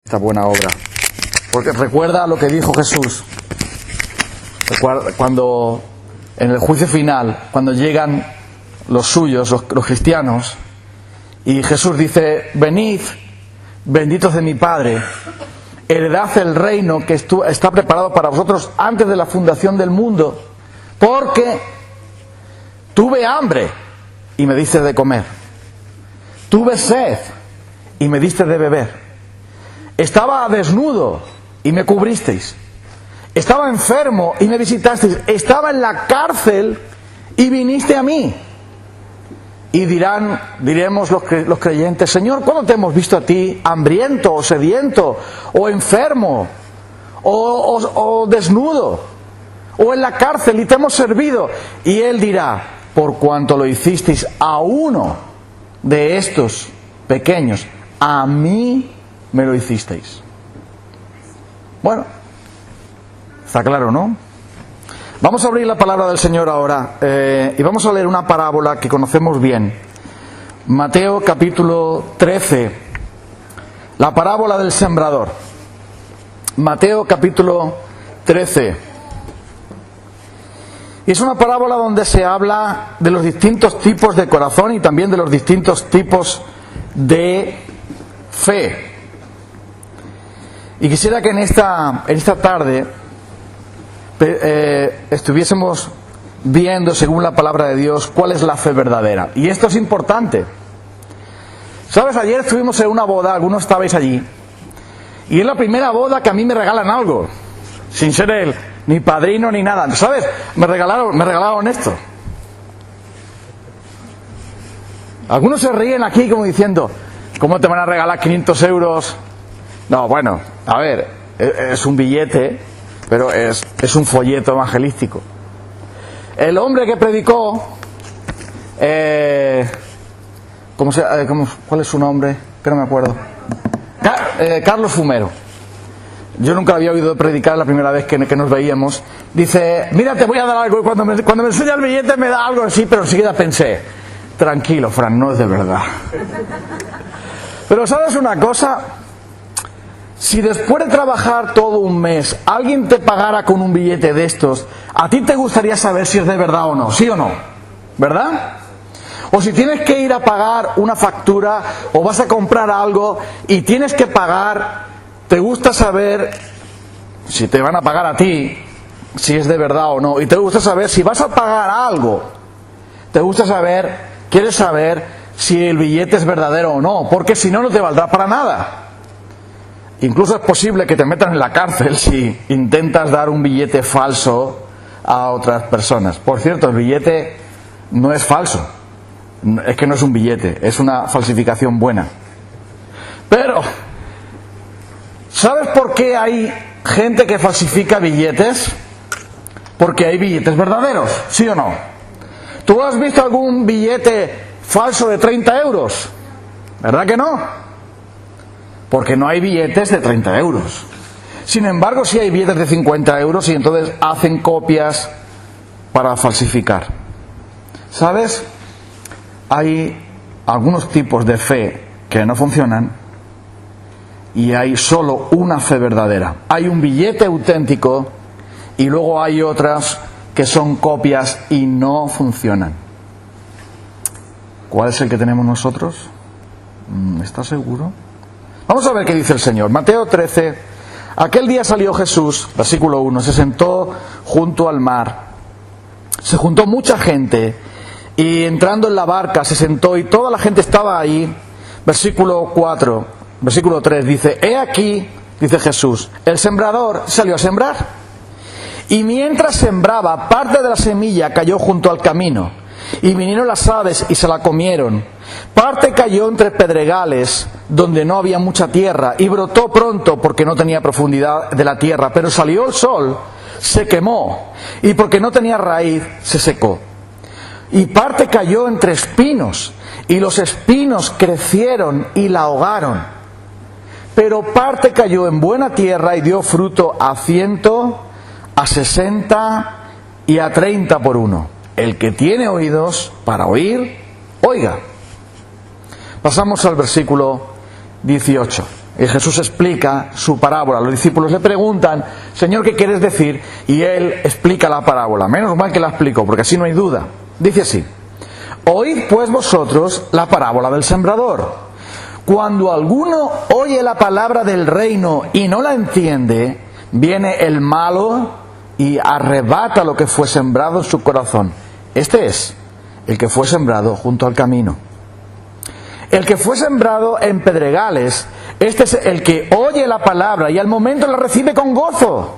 esta buena obra. Porque recuerda lo que dijo Jesús. Recuerda cuando en el juicio final, cuando llegan los suyos, los cristianos, y Jesús dice: venid, benditos de mi Padre, heredad el reino que está preparado para vosotros antes de la fundación del mundo, porque tuve hambre y me diste de comer, tuve sed y me diste de beber, estaba desnudo y me cubristeis, estaba enfermo y me visitasteis, estaba en la cárcel y viniste a mí. Y diremos los creyentes: Señor, ¿cuándo te hemos visto a ti hambriento o sediento o enfermo o desnudo o en la cárcel y te hemos servido? Y Él dirá: por cuanto lo hicisteis a uno de estos pequeños, a mí me lo hicisteis. Bueno, está claro, ¿no? Vamos a abrir la palabra del Señor ahora y vamos a leer una parábola que conocemos bien. Mateo capítulo 13, la parábola del sembrador. Mateo capítulo 13. Y es una parábola donde se habla de los distintos tipos de corazón y también de los distintos tipos de fe. Y quisiera que en esta tarde estuviésemos viendo, según la palabra de Dios, cuál es la fe verdadera. Y esto es importante. ¿Sabes? Ayer estuvimos en una boda, algunos estabais allí, y es la primera boda que a mí me regalan algo, sin ser ni padrino ni nada. ¿Sabes? Me regalaron esto. Algunos se ríen aquí como diciendo: ¿cómo te van a regalar 500 euros? No, bueno, a ver, es un billete, pero es un folleto evangelístico. El hombre que predicó, ¿cuál es su nombre? Que no me acuerdo. Carlos Fumero. Yo nunca había oído predicar, la primera vez que nos veíamos. Dice: mira, te voy a dar algo. Y cuando me enseña el billete me da algo así, pero enseguida pensé: tranquilo, Fran, no es de verdad. Pero ¿sabes una cosa? Si después de trabajar todo un mes alguien te pagara con un billete de estos, a ti te gustaría saber si es de verdad o no, ¿sí o no? ¿Verdad? O si tienes que ir a pagar una factura o vas a comprar algo y tienes que pagar, te gusta saber si te van a pagar a ti, si es de verdad o no. Y te gusta saber si vas a pagar algo, quieres saber si el billete es verdadero o no, porque si no, no te valdrá para nada. Incluso es posible que te metan en la cárcel si intentas dar un billete falso a otras personas. Por cierto, el billete no es falso. Es que no es un billete, es una falsificación buena. Pero, ¿sabes por qué hay gente que falsifica billetes? Porque hay billetes verdaderos, ¿sí o no? ¿Tú has visto algún billete falso de 30 euros? ¿Verdad que no? Porque no hay billetes de 30 euros. Sin embargo, sí hay billetes de 50 euros y entonces hacen copias para falsificar. ¿Sabes? Hay algunos tipos de fe que no funcionan y hay solo una fe verdadera. Hay un billete auténtico y luego hay otras que son copias y no funcionan. ¿Cuál es el que tenemos nosotros? ¿Estás seguro? Vamos a ver qué dice el Señor. Mateo 13. Aquel día salió Jesús, versículo 1, se sentó junto al mar. Se juntó mucha gente y entrando en la barca se sentó y toda la gente estaba ahí. Versículo 3 dice: he aquí, dice Jesús, el sembrador salió a sembrar. Y mientras sembraba, parte de la semilla cayó junto al camino. Y vinieron las aves y se la comieron. Parte cayó entre pedregales, donde no había mucha tierra, y brotó pronto porque no tenía profundidad de la tierra. Pero salió el sol, se quemó, y porque no tenía raíz, se secó. Y parte cayó entre espinos, y los espinos crecieron y la ahogaron. Pero parte cayó en buena tierra y dio fruto a 100, a 60 y a 30 por uno. El que tiene oídos para oír, oiga. Pasamos al versículo 18. Y Jesús explica su parábola. Los discípulos le preguntan, Señor, ¿qué quieres decir? Y Él explica la parábola. Menos mal que la explico, porque así no hay duda. Dice así: Oíd pues vosotros la parábola del sembrador. Cuando alguno oye la palabra del reino y no la entiende, viene el malo y arrebata lo que fue sembrado en su corazón. Este es el que fue sembrado junto al camino. El que fue sembrado en pedregales, este es el que oye la palabra y al momento la recibe con gozo,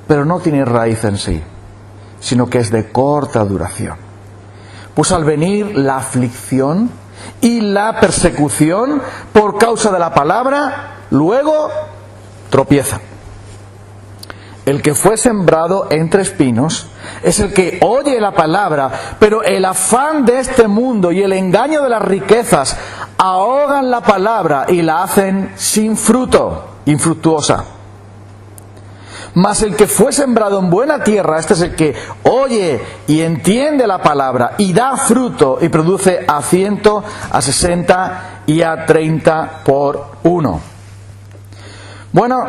pero no tiene raíz en sí, sino que es de corta duración. Pues al venir la aflicción y la persecución por causa de la palabra, luego tropieza. El que fue sembrado entre espinos es el que oye la palabra, pero el afán de este mundo y el engaño de las riquezas ahogan la palabra y la hacen sin fruto, infructuosa. Mas el que fue sembrado en buena tierra, este es el que oye y entiende la palabra y da fruto y produce a 100, a 60 y a 30 por uno. Bueno,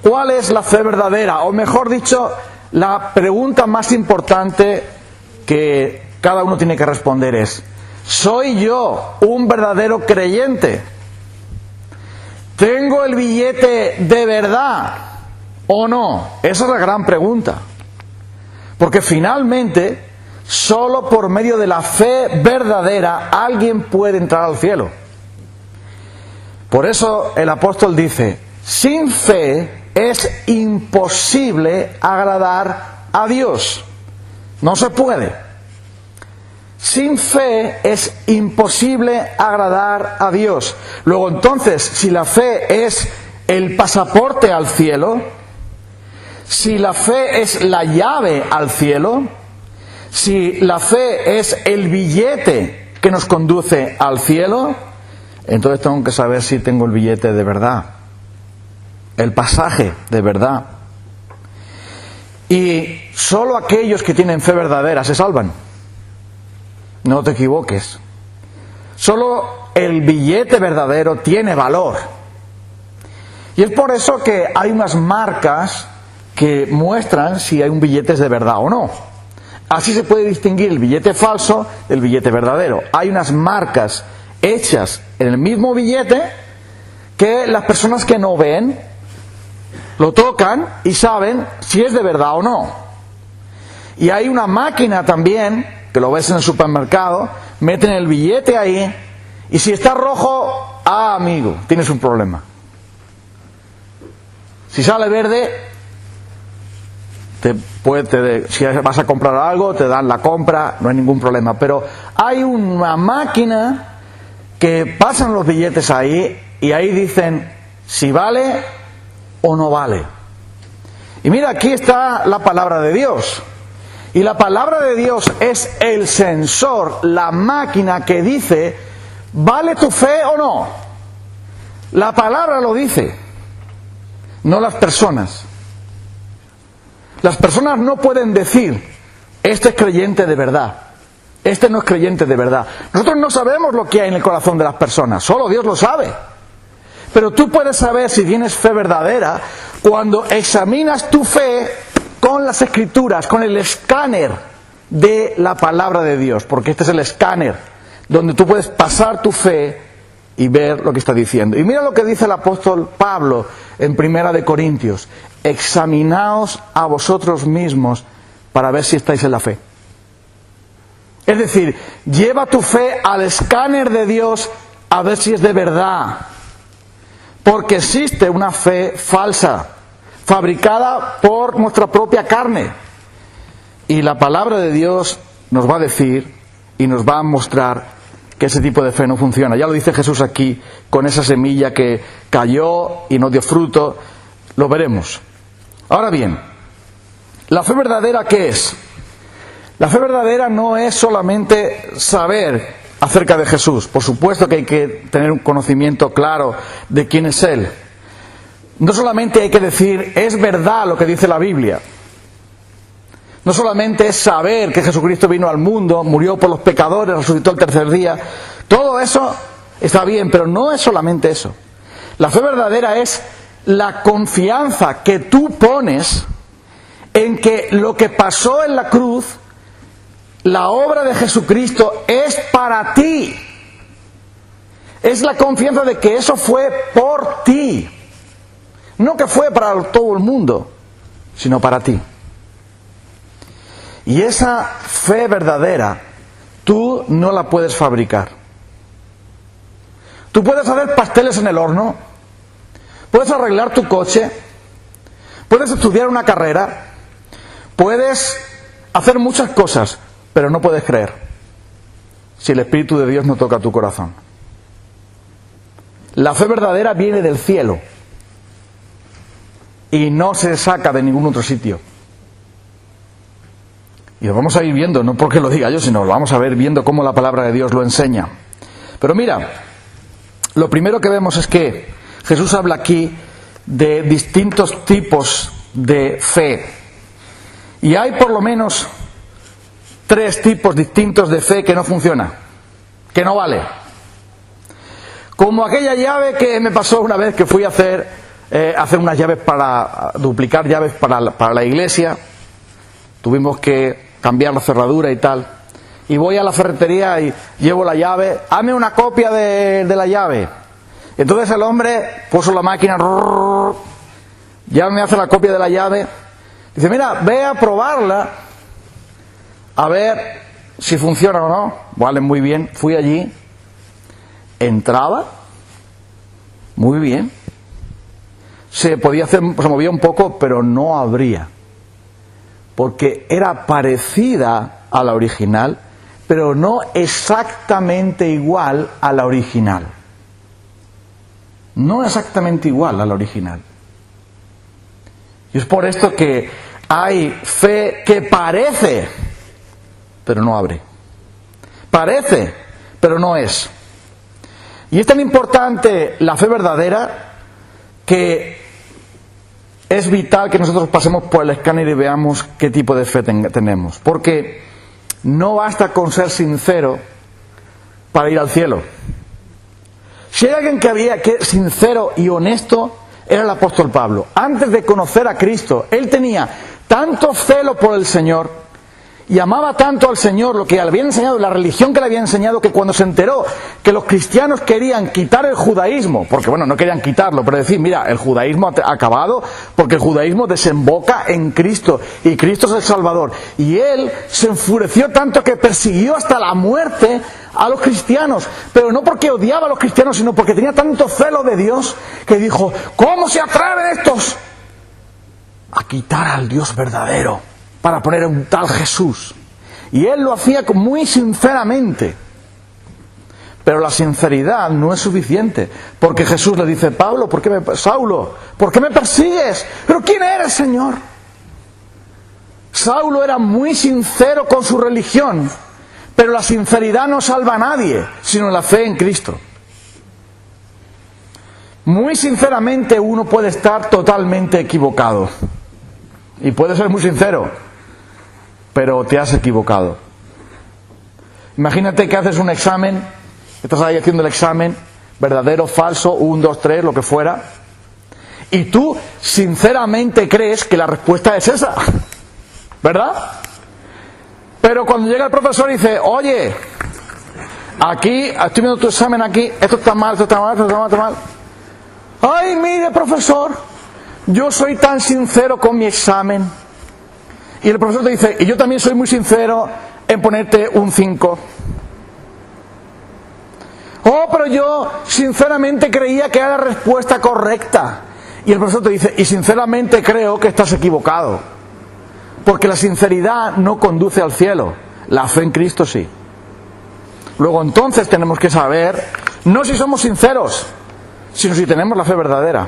¿cuál es la fe verdadera? O mejor dicho, la pregunta más importante que cada uno tiene que responder es: ¿soy yo un verdadero creyente? ¿Tengo el billete de verdad o no? Esa es la gran pregunta. Porque finalmente, solo por medio de la fe verdadera alguien puede entrar al cielo. Por eso el apóstol dice: sin fe es imposible agradar a Dios. No se puede. Sin fe es imposible agradar a Dios. Luego entonces, si la fe es el pasaporte al cielo, si la fe es la llave al cielo, si la fe es el billete que nos conduce al cielo, entonces tengo que saber si tengo el billete de verdad, el pasaje de verdad. Y solo aquellos que tienen fe verdadera se salvan. No te equivoques. Solo el billete verdadero tiene valor. Y es por eso que hay unas marcas que muestran si hay un billete de verdad o no. Así se puede distinguir el billete falso del billete verdadero. Hay unas marcas hechas en el mismo billete que las personas que no ven lo tocan y saben si es de verdad o no. Y hay una máquina también, que lo ves en el supermercado, meten el billete ahí y si está rojo, amigo, tienes un problema. Si sale verde, si vas a comprar algo, te dan la compra, no hay ningún problema. Pero hay una máquina que pasan los billetes ahí y ahí dicen si vale o no vale. Y mira, aquí está la palabra de Dios. Y la palabra de Dios es el sensor, la máquina que dice, ¿vale tu fe o no? La palabra lo dice, no las personas. Las personas no pueden decir, este es creyente de verdad, este no es creyente de verdad. Nosotros no sabemos lo que hay en el corazón de las personas, solo Dios lo sabe. Pero tú puedes saber si tienes fe verdadera cuando examinas tu fe con las Escrituras, con el escáner de la palabra de Dios, porque este es el escáner donde tú puedes pasar tu fe y ver lo que está diciendo. Y mira lo que dice el apóstol Pablo en 1 Corintios: examinaos a vosotros mismos para ver si estáis en la fe. Es decir, lleva tu fe al escáner de Dios a ver si es de verdad. Porque existe una fe falsa, fabricada por nuestra propia carne. Y la palabra de Dios nos va a decir y nos va a mostrar que ese tipo de fe no funciona. Ya lo dice Jesús aquí, con esa semilla que cayó y no dio fruto. Lo veremos. Ahora bien, ¿la fe verdadera qué es? La fe verdadera no es solamente saber acerca de Jesús. Por supuesto que hay que tener un conocimiento claro de quién es Él. No solamente hay que decir, es verdad lo que dice la Biblia. No solamente es saber que Jesucristo vino al mundo, murió por los pecadores, resucitó el tercer día. Todo eso está bien, pero no es solamente eso. La fe verdadera es la confianza que tú pones en que lo que pasó en la cruz, la obra de Jesucristo, es para ti. Es la confianza de que eso fue por ti. No que fue para todo el mundo, sino para ti. Y esa fe verdadera, tú no la puedes fabricar. Tú puedes hacer pasteles en el horno, puedes arreglar tu coche, puedes estudiar una carrera, puedes hacer muchas cosas, pero no puedes creer si el Espíritu de Dios no toca tu corazón. La fe verdadera viene del cielo y no se saca de ningún otro sitio. Y lo vamos a ir viendo, no porque lo diga yo, sino lo vamos a ver viendo cómo la palabra de Dios lo enseña. Pero mira, lo primero que vemos es que Jesús habla aquí de distintos tipos de fe. Y hay por lo menos 3 tipos distintos de fe que no funciona, que no vale. Como aquella llave que me pasó una vez que fui a hacer unas llaves para duplicar llaves para la iglesia. Tuvimos que cambiar la cerradura y tal. Y voy a la ferretería y llevo la llave. Hazme una copia de la llave. Entonces el hombre puso la máquina, ya me hace la copia de la llave. Dice, mira, ve a probarla, a ver si funciona o no. Vale, muy bien. Fui allí, entraba, muy bien. Se movía un poco, pero no abría. Porque era parecida a la original, pero no exactamente igual a la original. No exactamente igual a la original. Y es por esto que hay fe que parece, pero no abre. Parece, pero no es. Y es tan importante la fe verdadera que es vital que nosotros pasemos por el escáner y veamos qué tipo de fe tenemos. Porque no basta con ser sincero para ir al cielo. Si hay alguien que había que sincero y honesto, era el apóstol Pablo. Antes de conocer a Cristo, él tenía tanto celo por el Señor y amaba tanto al Señor, lo que le había enseñado, la religión que le había enseñado, que cuando se enteró que los cristianos querían quitar el judaísmo, porque bueno, no querían quitarlo, pero decir, mira, el judaísmo ha acabado, porque el judaísmo desemboca en Cristo, y Cristo es el Salvador. Y él se enfureció tanto que persiguió hasta la muerte a los cristianos, pero no porque odiaba a los cristianos, sino porque tenía tanto celo de Dios, que dijo, ¿cómo se atreven estos a quitar al Dios verdadero para poner un tal Jesús? Y él lo hacía muy sinceramente. Pero la sinceridad no es suficiente, porque Jesús le dice, Saulo, ¿por qué me persigues? ¿Pero quién eres, Señor? Saulo era muy sincero con su religión, pero la sinceridad no salva a nadie, sino la fe en Cristo. Muy sinceramente uno puede estar totalmente equivocado. Y puede ser muy sincero, pero te has equivocado. Imagínate que haces un examen, estás ahí haciendo el examen, verdadero, falso, 1, 2, 3, lo que fuera, y tú sinceramente crees que la respuesta es esa, ¿verdad? Pero cuando llega el profesor y dice, oye, aquí, estoy viendo tu examen aquí, esto está mal, esto está mal, esto está mal, esto está mal. Ay, mire, profesor, yo soy tan sincero con mi examen. Y el profesor te dice, y yo también soy muy sincero en ponerte un 5. Oh, pero yo sinceramente creía que era la respuesta correcta. Y el profesor te dice, y sinceramente creo que estás equivocado. Porque la sinceridad no conduce al cielo, la fe en Cristo sí. Luego entonces tenemos que saber, no si somos sinceros, sino si tenemos la fe verdadera.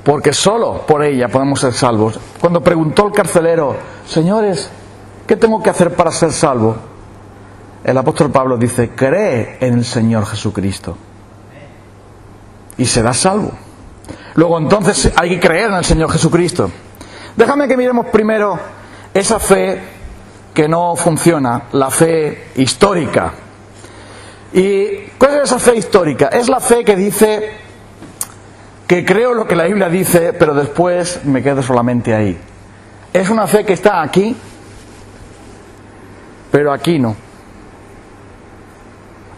Porque solo por ella podemos ser salvos. Cuando preguntó el carcelero, señores, ¿qué tengo que hacer para ser salvo? El apóstol Pablo dice, cree en el Señor Jesucristo y serás salvo. Luego entonces hay que creer en el Señor Jesucristo. Déjame que miremos primero esa fe que no funciona, la fe histórica. ¿Y cuál es esa fe histórica? Es la fe que dice que creo lo que la Biblia dice, pero después me quedo solamente ahí. Es una fe que está aquí, pero aquí no.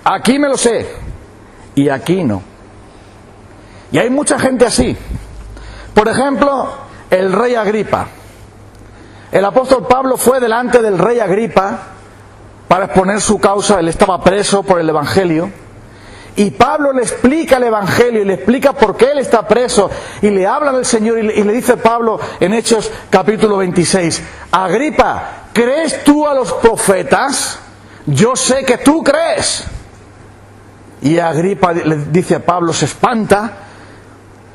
Aquí me lo sé, y aquí no. Y hay mucha gente así. Por ejemplo, el rey Agripa. El apóstol Pablo fue delante del rey Agripa para exponer su causa. Él estaba preso por el Evangelio. Y Pablo le explica el Evangelio y le explica por qué él está preso. Y le habla del Señor y le dice Pablo en Hechos capítulo 26. Agripa, ¿crees tú a los profetas? Yo sé que tú crees. Y Agripa le dice a Pablo, se espanta.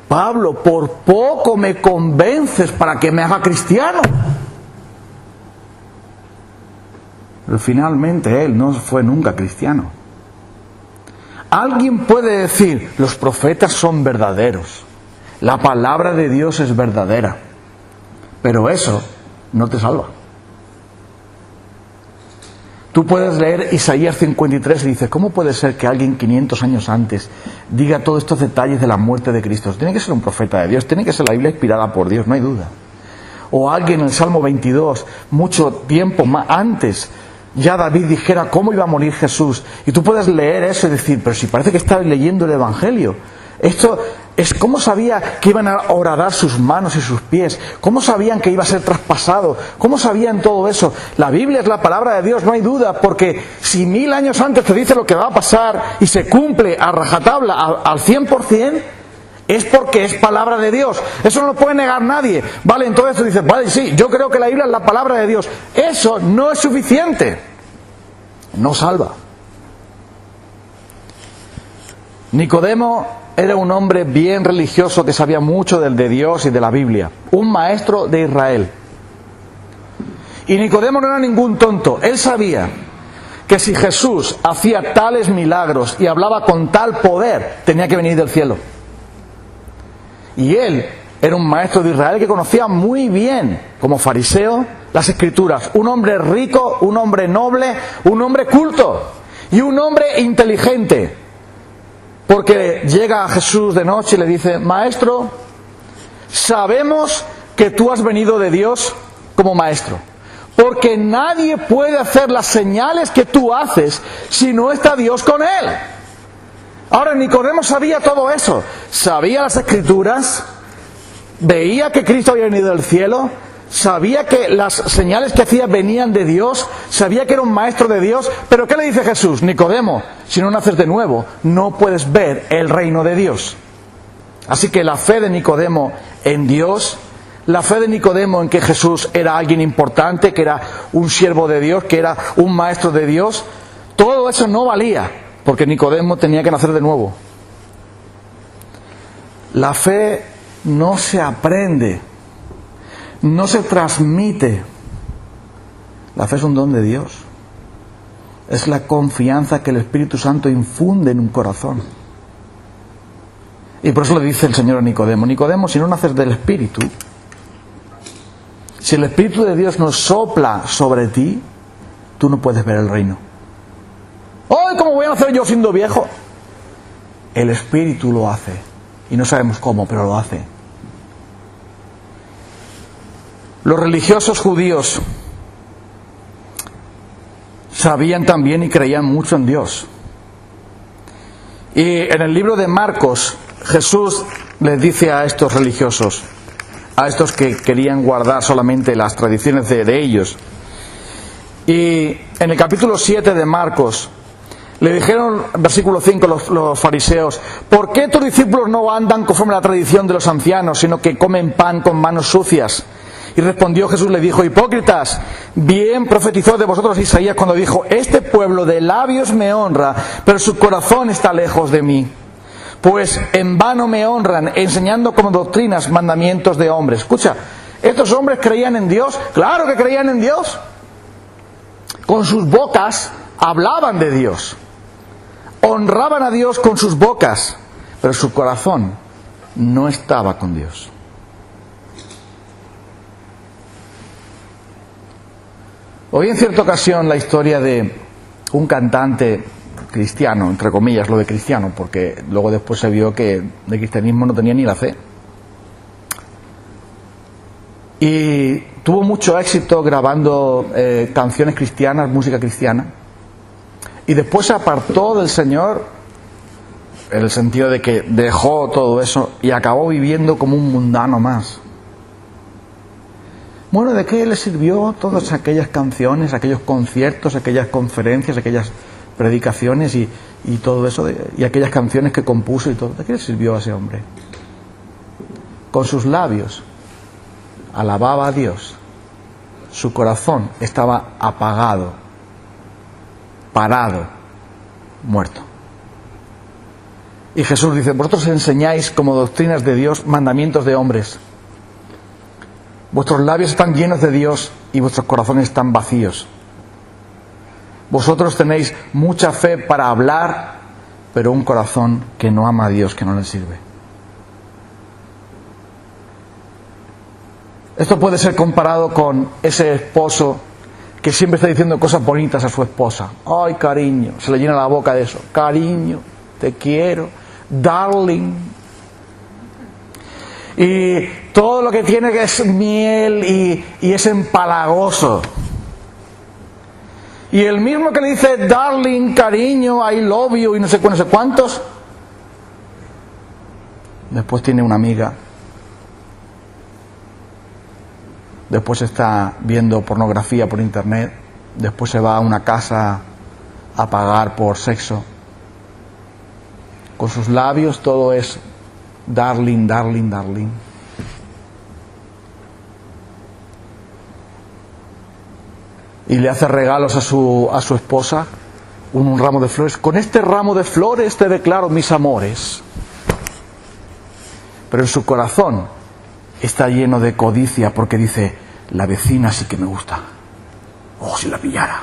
Pablo, por poco me convences para que me haga cristiano. Pero finalmente él no fue nunca cristiano. Alguien puede decir, los profetas son verdaderos, la palabra de Dios es verdadera, pero eso no te salva. Tú puedes leer Isaías 53 y dices, ¿cómo puede ser que alguien 500 años antes diga todos estos detalles de la muerte de Cristo? Tiene que ser un profeta de Dios, tiene que ser la Biblia inspirada por Dios, no hay duda. O alguien en el Salmo 22, mucho tiempo más antes, ya David dijera cómo iba a morir Jesús. Y tú puedes leer eso y decir, pero si parece que estás leyendo el Evangelio. Esto es cómo sabía que iban a horadar sus manos y sus pies. Cómo sabían que iba a ser traspasado. Cómo sabían todo eso. La Biblia es la palabra de Dios, no hay duda. Porque si 1000 años antes te dice lo que va a pasar y se cumple a rajatabla al 100%, es porque es palabra de Dios. Eso no lo puede negar nadie. Vale, entonces tú dices, vale, sí, yo creo que la Biblia es la palabra de Dios. Eso no es suficiente. No salva. Nicodemo era un hombre bien religioso que sabía mucho de Dios y de la Biblia. Un maestro de Israel. Y Nicodemo no era ningún tonto. Él sabía que si Jesús hacía tales milagros y hablaba con tal poder, tenía que venir del cielo. Y él era un maestro de Israel que conocía muy bien, como fariseo, las Escrituras. Un hombre rico, un hombre noble, un hombre culto y un hombre inteligente. Porque llega a Jesús de noche y le dice, Maestro, sabemos que tú has venido de Dios como maestro. Porque nadie puede hacer las señales que tú haces si no está Dios con él. Ahora, Nicodemo sabía todo eso. Sabía las Escrituras, veía que Cristo había venido del cielo, sabía que las señales que hacía venían de Dios, sabía que era un maestro de Dios. Pero ¿qué le dice Jesús? Nicodemo, si no naces de nuevo, no puedes ver el reino de Dios. Así que la fe de Nicodemo en Dios, la fe de Nicodemo en que Jesús era alguien importante, que era un siervo de Dios, que era un maestro de Dios, todo eso no valía, porque Nicodemo tenía que nacer de nuevo. La fe no se aprende, no se transmite. La fe es un don de Dios. Es la confianza que el Espíritu Santo infunde en un corazón. Y por eso le dice el Señor a Nicodemo, Nicodemo, si no naces del Espíritu, si el Espíritu de Dios no sopla sobre ti, tú no puedes ver el reino. ¡Ay, cómo voy a nacer yo siendo viejo! El Espíritu lo hace. Y no sabemos cómo, pero lo hace. Los religiosos judíos sabían también y creían mucho en Dios. Y en el libro de Marcos, Jesús les dice a estos religiosos, a estos que querían guardar solamente las tradiciones de ellos. Y en el capítulo 7 de Marcos, le dijeron, versículo 5, los fariseos, ¿por qué tus discípulos no andan conforme a la tradición de los ancianos, sino que comen pan con manos sucias? Y respondió Jesús, le dijo, hipócritas, bien profetizó de vosotros Isaías cuando dijo, este pueblo de labios me honra, pero su corazón está lejos de mí. Pues en vano me honran, enseñando como doctrinas mandamientos de hombres. Escucha, ¿estos hombres creían en Dios? Claro que creían en Dios. Con sus bocas hablaban de Dios. Honraban a Dios con sus bocas, pero su corazón no estaba con Dios. Oí en cierta ocasión la historia de un cantante cristiano, entre comillas, lo de cristiano, porque luego después se vio que de cristianismo no tenía ni la C. Y tuvo mucho éxito grabando canciones cristianas, música cristiana, y después se apartó del Señor, en el sentido de que dejó todo eso y acabó viviendo como un mundano más. Bueno, ¿de qué le sirvió todas aquellas canciones, aquellos conciertos, aquellas conferencias, aquellas predicaciones y todo eso, y aquellas canciones que compuso y todo? ¿De qué le sirvió a ese hombre? Con sus labios alababa a Dios, su corazón estaba apagado, parado, muerto. Y Jesús dice: vosotros enseñáis como doctrinas de Dios mandamientos de hombres. Vuestros labios están llenos de Dios y vuestros corazones están vacíos. Vosotros tenéis mucha fe para hablar, pero un corazón que no ama a Dios, que no le sirve. Esto puede ser comparado con ese esposo que siempre está diciendo cosas bonitas a su esposa. Ay, cariño, se le llena la boca de eso. Cariño, te quiero, darling. Y todo lo que tiene que es miel y es empalagoso. Y el mismo que le dice darling, cariño, I love you y no sé cuántos, después tiene una amiga, después está viendo pornografía por internet, después se va a una casa a pagar por sexo. Con sus labios todo es darling, darling, darling. Y le hace regalos a su esposa, un ramo de flores. Con este ramo de flores te declaro mis amores. Pero en su corazón está lleno de codicia, porque dice: la vecina sí que me gusta. Oh, si la pillara.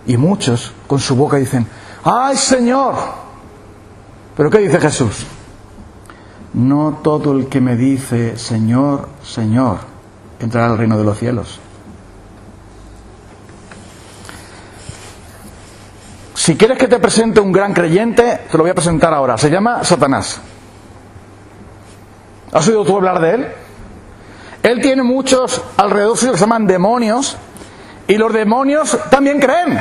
Y muchos con su boca dicen: ¡ay, Señor! ¿Pero qué dice Jesús? No todo el que me dice Señor, Señor, entrará al reino de los cielos. Si quieres que te presente un gran creyente, te lo voy a presentar ahora. Se llama Satanás. ¿Has oído tú hablar de él? Él tiene muchos alrededor suyo que se llaman demonios, y los demonios también creen.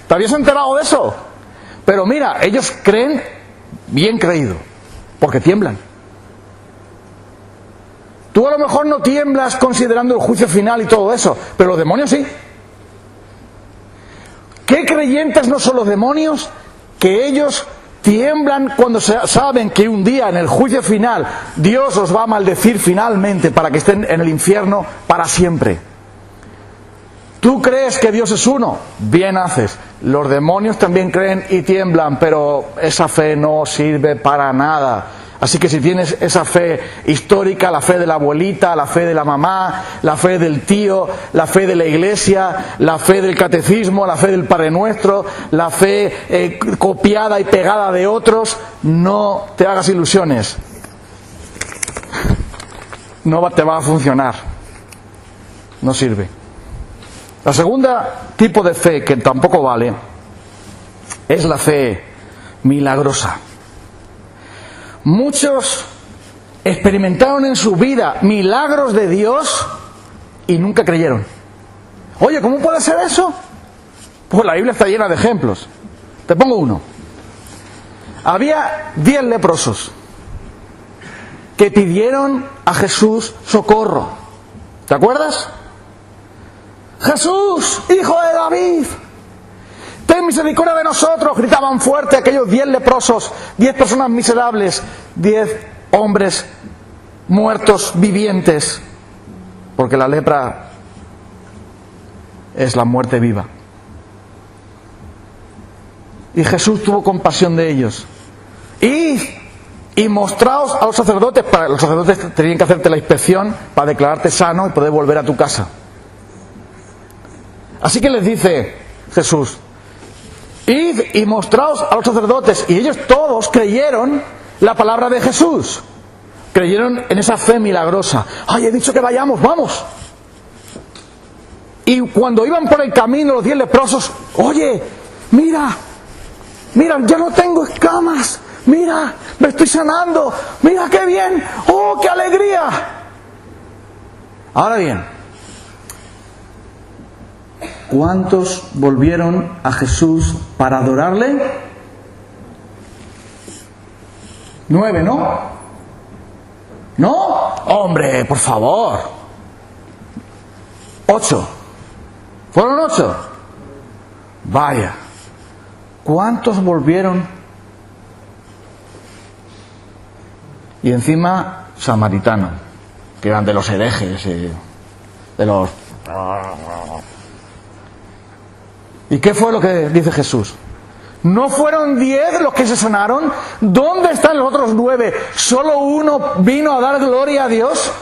¿Te habías enterado de eso? Pero mira, ellos creen bien creído, porque tiemblan. Tú a lo mejor no tiemblas considerando el juicio final y todo eso, pero los demonios sí. ¿Qué creyentes no son los demonios? Que ellos tiemblan cuando saben que un día en el juicio final Dios os va a maldecir finalmente para que estén en el infierno para siempre. ¿Tú crees que Dios es uno? Bien haces. Los demonios también creen y tiemblan, pero esa fe no sirve para nada. Así que si tienes esa fe histórica, la fe de la abuelita, la fe de la mamá, la fe del tío, la fe de la iglesia, la fe del catecismo, la fe del Padre Nuestro, la fe copiada y pegada de otros, no te hagas ilusiones. No te va a funcionar. No sirve. La segunda tipo de fe que tampoco vale es la fe milagrosa. Muchos experimentaron en su vida milagros de Dios y nunca creyeron. Oye, ¿cómo puede ser eso? Pues la Biblia está llena de ejemplos. Te pongo uno. Había 10 leprosos que pidieron a Jesús socorro. ¿Te acuerdas? Jesús, hijo de David, ten misericordia de nosotros, gritaban fuerte aquellos 10 leprosos, 10 personas miserables, 10 hombres muertos vivientes, porque la lepra es la muerte viva. Y Jesús tuvo compasión de ellos. Y mostraos a los sacerdotes, los sacerdotes tenían que hacerte la inspección para declararte sano y poder volver a tu casa. Así que les dice Jesús: id y mostraos a los sacerdotes. Y ellos todos creyeron la palabra de Jesús. Creyeron en esa fe milagrosa. ¡Ay, he dicho que vayamos, vamos! Y cuando iban por el camino los 10 leprosos, oye, mira, ya no tengo escamas, mira, me estoy sanando, mira qué bien, oh, qué alegría. Ahora bien, ¿cuántos volvieron a Jesús para adorarle? 9, ¿no? ¿No? Hombre, por favor. 8. ¿Fueron 8? Vaya. ¿Cuántos volvieron? Y encima, samaritanos, que eran de los herejes, de los... ¿Y qué fue lo que dice Jesús? ¿No fueron 10 los que se sanaron? ¿Dónde están los otros 9? ¿Solo uno vino a dar gloria a Dios?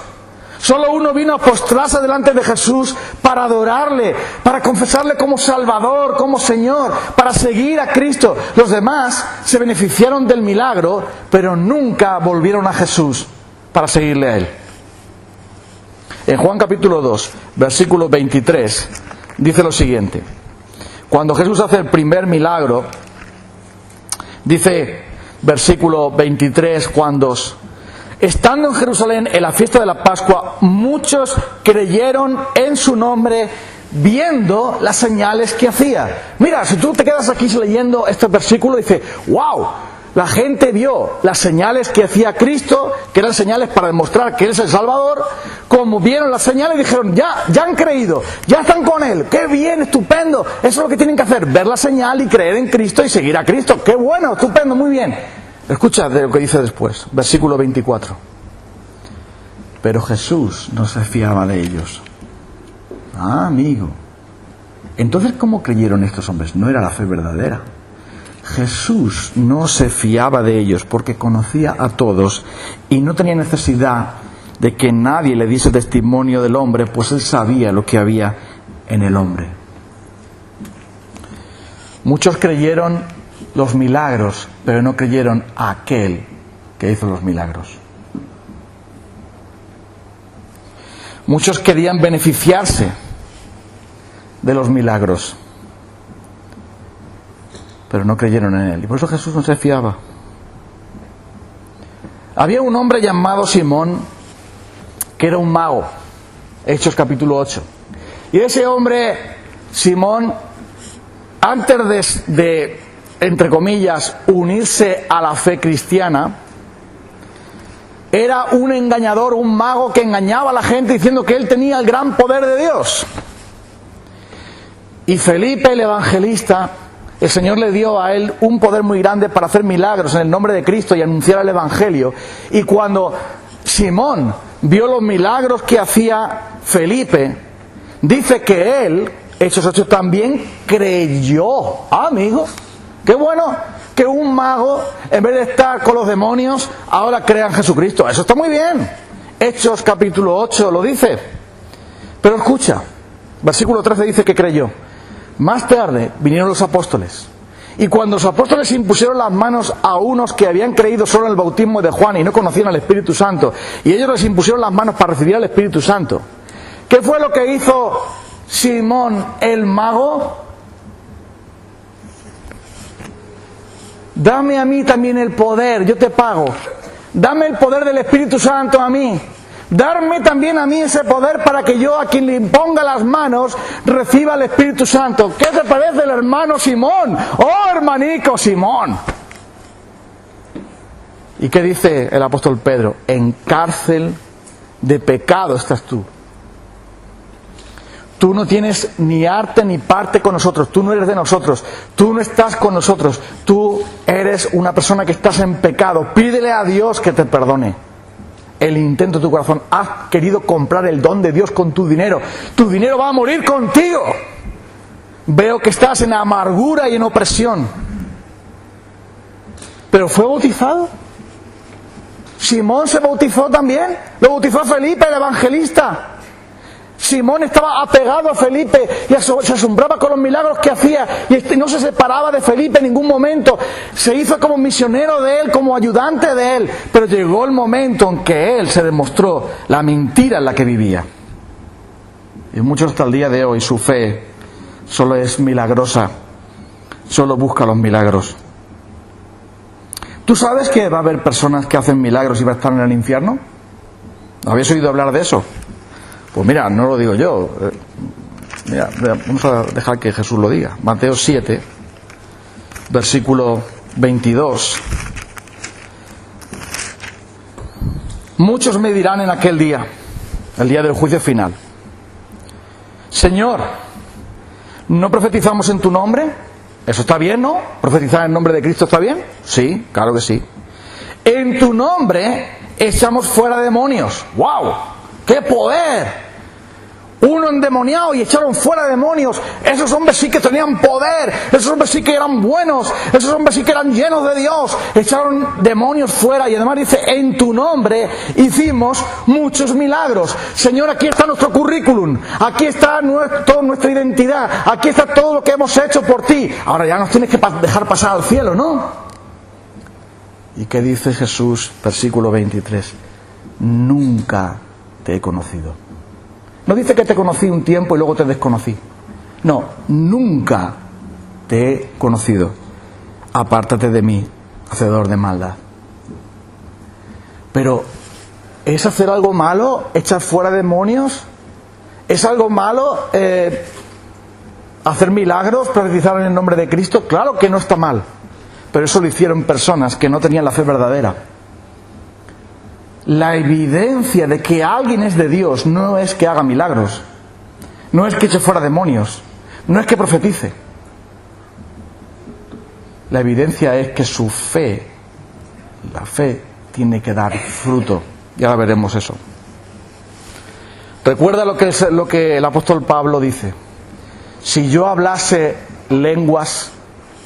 ¿Solo uno vino a postrarse delante de Jesús para adorarle, para confesarle como Salvador, como Señor, para seguir a Cristo? Los demás se beneficiaron del milagro, pero nunca volvieron a Jesús para seguirle a Él. En Juan capítulo 2, versículo 23, dice lo siguiente. Cuando Jesús hace el primer milagro, dice, versículo 23, cuando estando en Jerusalén en la fiesta de la Pascua, muchos creyeron en su nombre viendo las señales que hacía. Mira, si tú te quedas aquí leyendo este versículo, dice, wow, la gente vio las señales que hacía Cristo, que eran señales para demostrar que Él es el Salvador. Como vieron las señales, dijeron, ya han creído, ya están con Él, qué bien, estupendo, eso es lo que tienen que hacer, ver la señal y creer en Cristo y seguir a Cristo, qué bueno, estupendo, muy bien. Escucha de lo que dice después, versículo 24. Pero Jesús no se fiaba de ellos. Ah, amigo, entonces ¿cómo creyeron estos hombres? No era la fe verdadera. Jesús no se fiaba de ellos porque conocía a todos y no tenía necesidad de que nadie le diese testimonio del hombre, pues Él sabía lo que había en el hombre. Muchos creyeron los milagros, pero no creyeron a aquel que hizo los milagros. Muchos querían beneficiarse de los milagros, pero no creyeron en Él. Y por eso Jesús no se fiaba. Había un hombre llamado Simón, que era un mago. Hechos capítulo 8. Y ese hombre, Simón, antes de, entre comillas, unirse a la fe cristiana, era un engañador, un mago que engañaba a la gente diciendo que él tenía el gran poder de Dios. Y Felipe, el evangelista, el Señor le dio a él un poder muy grande para hacer milagros en el nombre de Cristo y anunciar el Evangelio. Y cuando Simón vio los milagros que hacía Felipe, dice que él, Hechos 8, también creyó. Ah, amigo, qué bueno que un mago, en vez de estar con los demonios, ahora crea en Jesucristo. Eso está muy bien. Hechos capítulo 8 lo dice. Pero escucha, versículo 13 dice que creyó. Más tarde vinieron los apóstoles, y cuando los apóstoles impusieron las manos a unos que habían creído solo en el bautismo de Juan y no conocían al Espíritu Santo, y ellos les impusieron las manos para recibir al Espíritu Santo, ¿qué fue lo que hizo Simón el mago? Dame a mí también el poder, yo te pago. Dame el poder del Espíritu Santo a mí. Darme también a mí ese poder para que yo, a quien le imponga las manos, reciba el Espíritu Santo. ¿Qué te parece el hermano Simón? ¡Oh, hermanico Simón! ¿Y qué dice el apóstol Pedro? En cárcel de pecado estás tú. Tú no tienes ni arte ni parte con nosotros. Tú no eres de nosotros. Tú no estás con nosotros. Tú eres una persona que estás en pecado. Pídele a Dios que te perdone el intento de tu corazón. Has querido comprar el don de Dios con tu dinero. Tu dinero va a morir contigo. Veo que estás en amargura y en opresión. ¿Pero fue bautizado? Simón se bautizó también. Lo bautizó Felipe, el evangelista. Simón estaba apegado a Felipe y se asombraba con los milagros que hacía y no se separaba de Felipe en ningún momento. Se hizo como misionero de él, como ayudante de él, pero llegó el momento en que él se demostró la mentira en la que vivía. Y muchos hasta el día de hoy su fe solo es milagrosa, solo busca los milagros. ¿Tú sabes que va a haber personas que hacen milagros y van a estar en el infierno? ¿Habéis oído hablar de eso? Pues mira, no lo digo yo. Mira, vamos a dejar que Jesús lo diga. Mateo 7, versículo 22. Muchos me dirán en aquel día, el día del juicio final: Señor, ¿no profetizamos en tu nombre? Eso está bien, ¿no? ¿Profetizar en nombre de Cristo está bien? Sí, claro que sí. En tu nombre echamos fuera demonios. ¡Wow! ¡Qué poder! Uno endemoniado y echaron fuera demonios. Esos hombres sí que tenían poder. Esos hombres sí que eran buenos. Esos hombres sí que eran llenos de Dios. Echaron demonios fuera. Y además dice, en tu nombre hicimos muchos milagros. Señor, aquí está nuestro currículum. Aquí está toda nuestra identidad. Aquí está todo lo que hemos hecho por ti. Ahora ya nos tienes que dejar pasar al cielo, ¿no? ¿Y qué dice Jesús? Versículo 23. Nunca te he conocido. No dice que te conocí un tiempo y luego te desconocí. No, nunca te he conocido. Apártate de mí, hacedor de maldad. Pero, ¿es hacer algo malo echar fuera demonios? ¿Es algo malo hacer milagros, profetizar en el nombre de Cristo? Claro que no está mal. Pero eso lo hicieron personas que no tenían la fe verdadera. La evidencia de que alguien es de Dios no es que haga milagros, no es que eche fuera demonios, no es que profetice. La evidencia es que su fe, la fe, tiene que dar fruto. Y ahora veremos eso. Recuerda lo que el apóstol Pablo dice: si yo hablase lenguas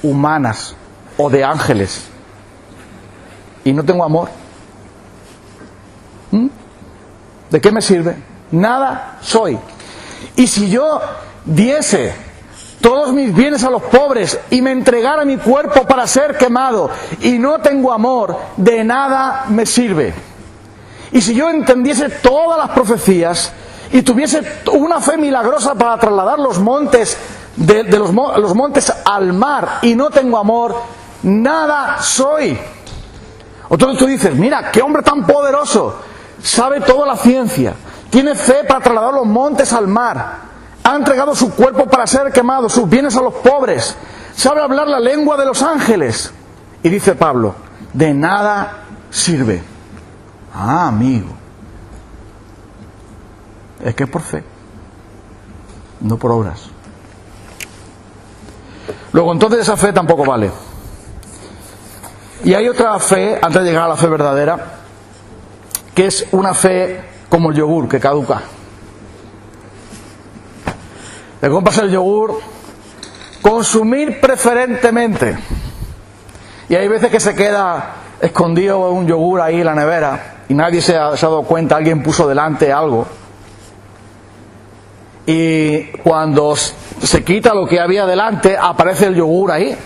humanas o de ángeles y no tengo amor, ¿de qué me sirve? Nada soy. Y si yo diese todos mis bienes a los pobres y me entregara mi cuerpo para ser quemado y no tengo amor, de nada me sirve. Y si yo entendiese todas las profecías y tuviese una fe milagrosa para trasladar los montes los montes al mar y no tengo amor, nada soy. Entonces tú dices, mira, qué hombre tan poderoso, sabe toda la ciencia, tiene fe para trasladar los montes al mar, ha entregado su cuerpo para ser quemado, sus bienes a los pobres, sabe hablar la lengua de los ángeles. Y dice Pablo, de nada sirve. Ah, amigo, es que es por fe, no por obras. Luego entonces esa fe tampoco vale. Y hay otra fe, antes de llegar a la fe verdadera, que es una fe como el yogur, que caduca. Te compras el yogur, consumir preferentemente. Y hay veces que se queda escondido un yogur ahí en la nevera y nadie se ha dado cuenta, alguien puso delante algo. Y cuando se quita lo que había delante, aparece el yogur ahí.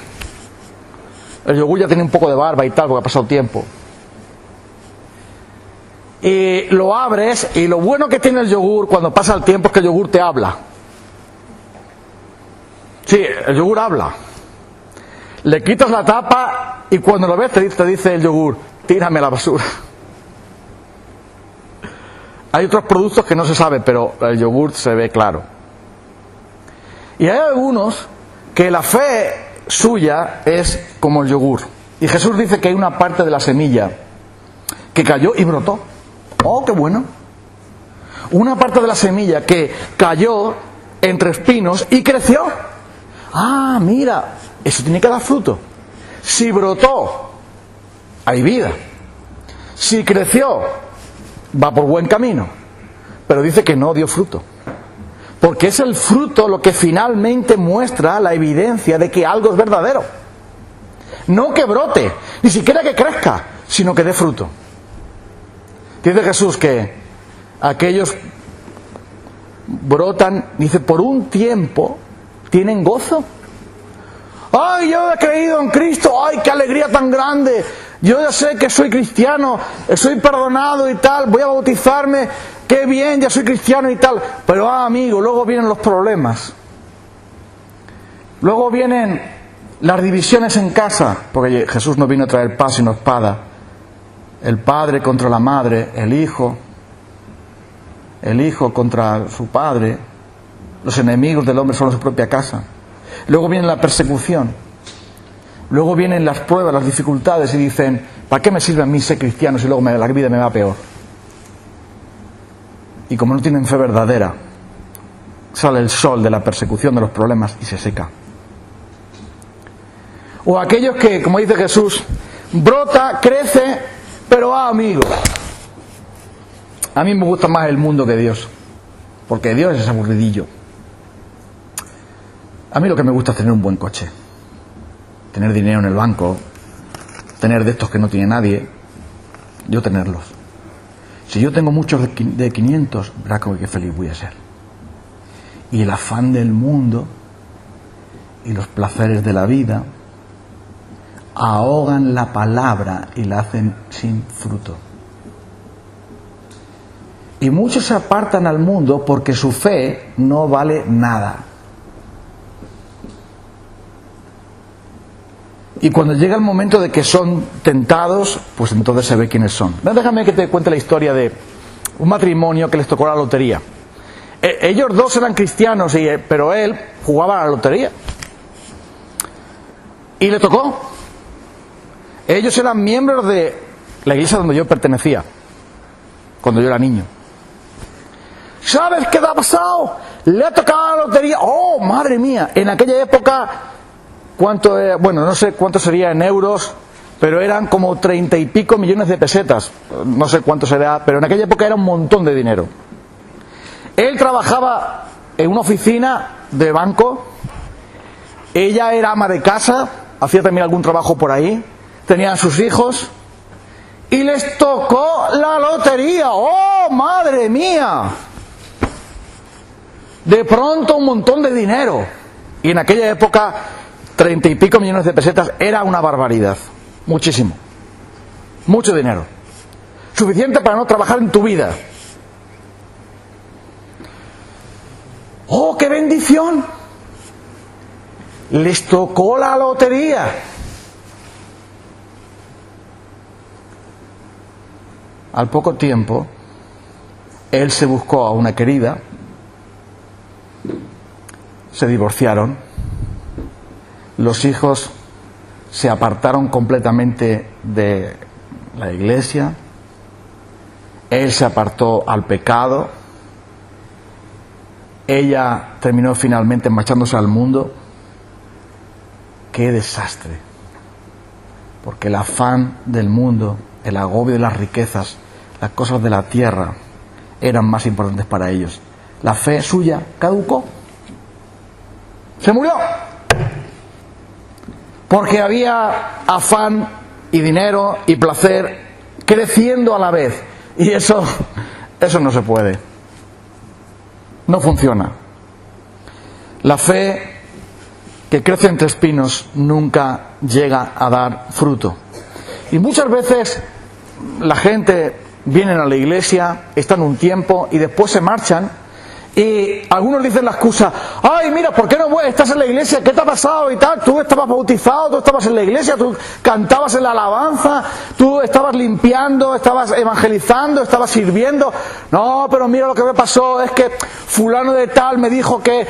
El yogur ya tiene un poco de barba y tal, porque ha pasado tiempo. Y lo abres, y lo bueno que tiene el yogur cuando pasa el tiempo es que el yogur te habla. Sí, el yogur habla. Le quitas la tapa y cuando lo ves te dice el yogur, tírame a la basura. Hay otros productos que no se sabe, pero el yogur se ve claro. Y hay algunos que la fe suya es como el yogur. Y Jesús dice que hay una parte de la semilla que cayó y brotó. ¡Oh, qué bueno! Una parte de la semilla que cayó entre espinos y creció. ¡Ah, mira! Eso tiene que dar fruto. Si brotó, hay vida. Si creció, va por buen camino. Pero dice que no dio fruto. Porque es el fruto lo que finalmente muestra la evidencia de que algo es verdadero. No que brote, ni siquiera que crezca, sino que dé fruto. Dice Jesús que aquellos brotan, dice, por un tiempo tienen gozo. ¡Ay, yo he creído en Cristo! ¡Ay, qué alegría tan grande! Yo ya sé que soy cristiano, soy perdonado y tal, voy a bautizarme, qué bien, ya soy cristiano y tal. Pero amigo, luego vienen los problemas. Luego vienen Las divisiones en casa, porque Jesús no vino a traer paz sino espada. El padre contra la madre, el hijo contra su padre. Los enemigos del hombre son su propia casa. Luego viene la persecución. Luego vienen las pruebas, las dificultades, y dicen, ¿para qué me sirve a mí ser cristiano si luego la vida me va peor? Y como no tienen fe verdadera, sale el sol de la persecución, de los problemas, y se seca. O aquellos que, como dice Jesús, brota, crece, pero amigo. A mí me gusta más el mundo que Dios, porque Dios es aburridillo. A mí lo que me gusta es tener un buen coche, tener dinero en el banco, tener de estos que no tiene nadie, yo tenerlos. Si yo tengo muchos de 500, verá qué feliz voy a ser. Y el afán del mundo y los placeres de la vida ahogan la palabra y la hacen sin fruto. Y muchos se apartan al mundo porque su fe no vale nada. Y cuando llega el momento de que son tentados, pues entonces se ve quiénes son. Déjame que te cuente la historia de un matrimonio que les tocó la lotería. Ellos dos eran cristianos, pero él jugaba a la lotería. Y le tocó. Ellos eran miembros de la iglesia donde yo pertenecía, cuando yo era niño. ¿Sabes qué te ha pasado? Le ha tocado la lotería. ¡Oh, madre mía! En aquella época... ¿Cuánto era? Bueno, no sé cuánto sería en euros, pero eran como 30 y pico millones de pesetas. No sé cuánto será, pero en aquella época era un montón de dinero. Él trabajaba en una oficina de banco, ella era ama de casa, hacía también algún trabajo por ahí, tenían sus hijos, y les tocó la lotería. ¡Oh, madre mía! De pronto un montón de dinero. Y en aquella época... 30 y pico millones de pesetas era una barbaridad. Muchísimo. Mucho dinero. Suficiente para no trabajar en tu vida. ¡Oh, qué bendición! Les tocó la lotería. Al poco tiempo, él se buscó a una querida, se divorciaron. Los hijos se apartaron completamente de la iglesia. Él se apartó al pecado. Ella terminó finalmente marchándose al mundo. ¡Qué desastre! Porque el afán del mundo, el agobio de las riquezas, las cosas de la tierra, eran más importantes para ellos. La fe suya caducó. Se murió. Porque había afán y dinero y placer creciendo a la vez. Y eso no se puede. No funciona. La fe que crece entre espinos nunca llega a dar fruto. Y muchas veces la gente viene a la iglesia, están un tiempo y después se marchan. Y algunos dicen la excusa, ay, mira, ¿por qué no estás en la iglesia? ¿Qué te ha pasado? Y tal, tú estabas bautizado, tú estabas en la iglesia, tú cantabas en la alabanza, tú estabas limpiando, estabas evangelizando, estabas sirviendo. No, pero mira, lo que me pasó es que fulano de tal me dijo que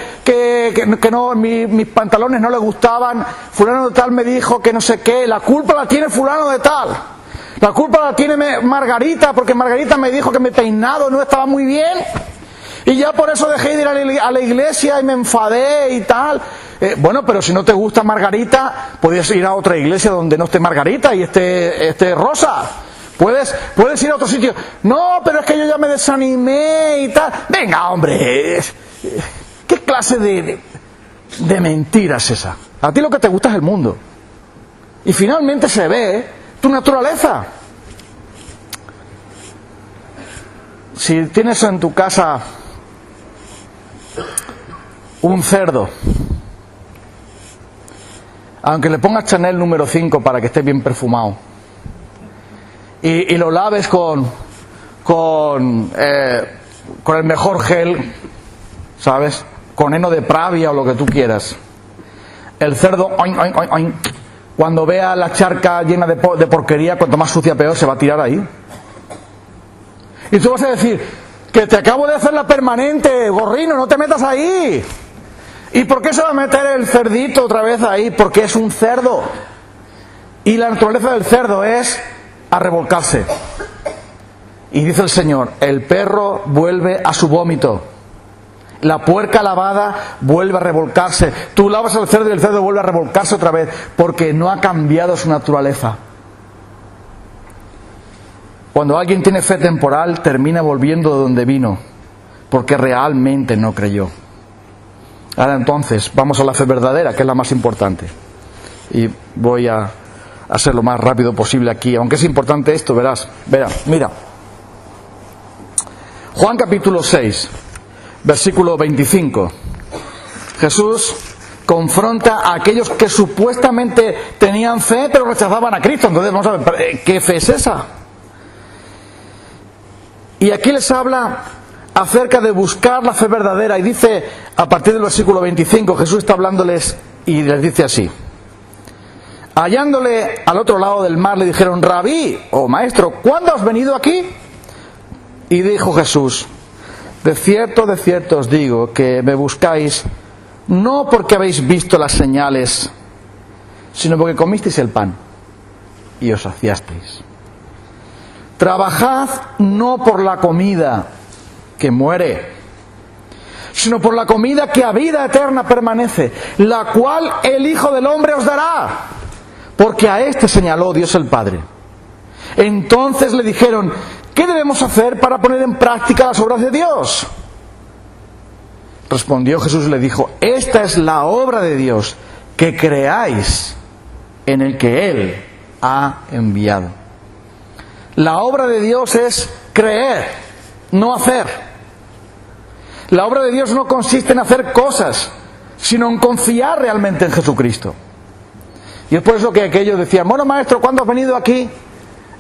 no, mis pantalones no le gustaban, fulano de tal me dijo que no sé qué, la culpa la tiene fulano de tal. La culpa la tiene Margarita, porque Margarita me dijo que mi peinado no estaba muy bien. Y ya por eso dejé de ir a la iglesia y me enfadé y tal. Bueno, pero si no te gusta Margarita, puedes ir a otra iglesia donde no esté Margarita y esté Rosa. Puedes ir a otro sitio. No, pero es que yo ya me desanimé y tal. Venga, hombre. ¿Qué clase de mentira es esa? A ti lo que te gusta es el mundo. Y finalmente se ve tu naturaleza. Si tienes en tu casa un cerdo, aunque le pongas Chanel número 5 para que esté bien perfumado, y lo laves con el mejor gel, ¿sabes? Con heno de Pravia o lo que tú quieras, El cerdo, oin, oin, oin, oin, cuando vea la charca llena de porquería, cuanto más sucia peor, se va a tirar ahí. Y tú vas a decir, que te acabo de hacer la permanente, gorrino, no te metas ahí. ¿Y por qué se va a meter el cerdito otra vez ahí? Porque es un cerdo. Y la naturaleza del cerdo es a revolcarse. Y dice el Señor, el perro vuelve a su vómito. La puerca lavada vuelve a revolcarse. Tú lavas al cerdo y el cerdo vuelve a revolcarse otra vez, porque no ha cambiado su naturaleza. Cuando alguien tiene fe temporal, termina volviendo de donde vino, porque realmente no creyó. Ahora entonces, vamos a la fe verdadera, que es la más importante. Y voy a ser lo más rápido posible aquí, aunque es importante esto, verás. Mira. Juan capítulo 6, versículo 25. Jesús confronta a aquellos que supuestamente tenían fe, pero rechazaban a Cristo. Entonces vamos a ver, ¿qué fe es esa? Y aquí les habla acerca de buscar la fe verdadera. Y dice, a partir del versículo 25, Jesús está hablándoles y les dice así. Hallándole al otro lado del mar, le dijeron, Rabí, o maestro, ¿cuándo has venido aquí? Y dijo Jesús, de cierto os digo que me buscáis no porque habéis visto las señales, sino porque comisteis el pan y os saciasteis. Trabajad no por la comida que muere, sino por la comida que a vida eterna permanece, la cual el Hijo del Hombre os dará, porque a éste señaló Dios el Padre. Entonces le dijeron, ¿qué debemos hacer para poner en práctica las obras de Dios? Respondió Jesús y le dijo, esta es la obra de Dios, que creáis en el que Él ha enviado. La obra de Dios es creer, no hacer. La obra de Dios no consiste en hacer cosas, sino en confiar realmente en Jesucristo. Y es por eso que aquellos decían, bueno maestro, ¿cuándo has venido aquí?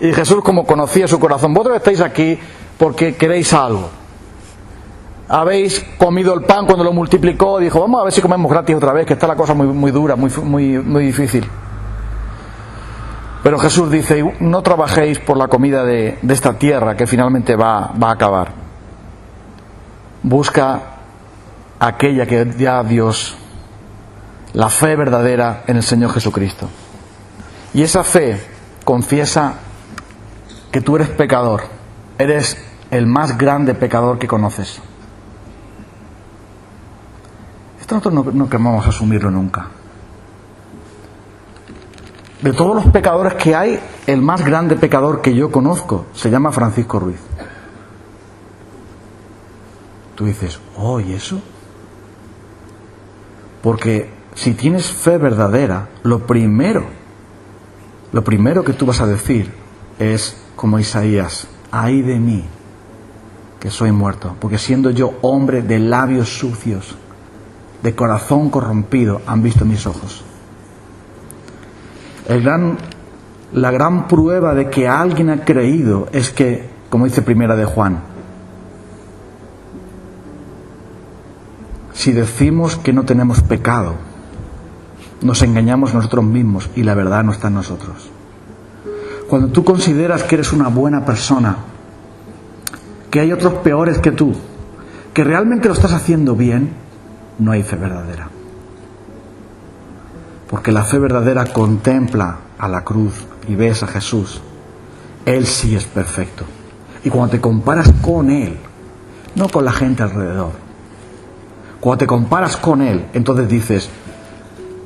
Y Jesús, como conocía su corazón, vosotros estáis aquí porque queréis algo. Habéis comido el pan cuando lo multiplicó, dijo, vamos a ver si comemos gratis otra vez, que está la cosa muy dura, muy difícil. Pero Jesús dice, no trabajéis por la comida de esta tierra que finalmente va a acabar. Busca aquella que da a Dios, la fe verdadera en el Señor Jesucristo. Y esa fe confiesa que tú eres pecador, eres el más grande pecador que conoces. Esto nosotros no queremos asumirlo nunca. De todos los pecadores que hay, el más grande pecador que yo conozco se llama Francisco Ruiz. Tú dices, oh, ¿y eso? Porque si tienes fe verdadera, lo primero que tú vas a decir es como Isaías, ay de mí, que soy muerto, porque siendo yo hombre de labios sucios, de corazón corrompido, han visto mis ojos. La gran prueba de que alguien ha creído es que, como dice Primera de Juan, si decimos que no tenemos pecado, nos engañamos nosotros mismos y la verdad no está en nosotros. Cuando tú consideras que eres una buena persona, que hay otros peores que tú, que realmente lo estás haciendo bien, no hay fe verdadera. Porque la fe verdadera contempla a la cruz y ves a Jesús. Él sí es perfecto. Y cuando te comparas con Él, no con la gente alrededor, cuando te comparas con Él, entonces dices,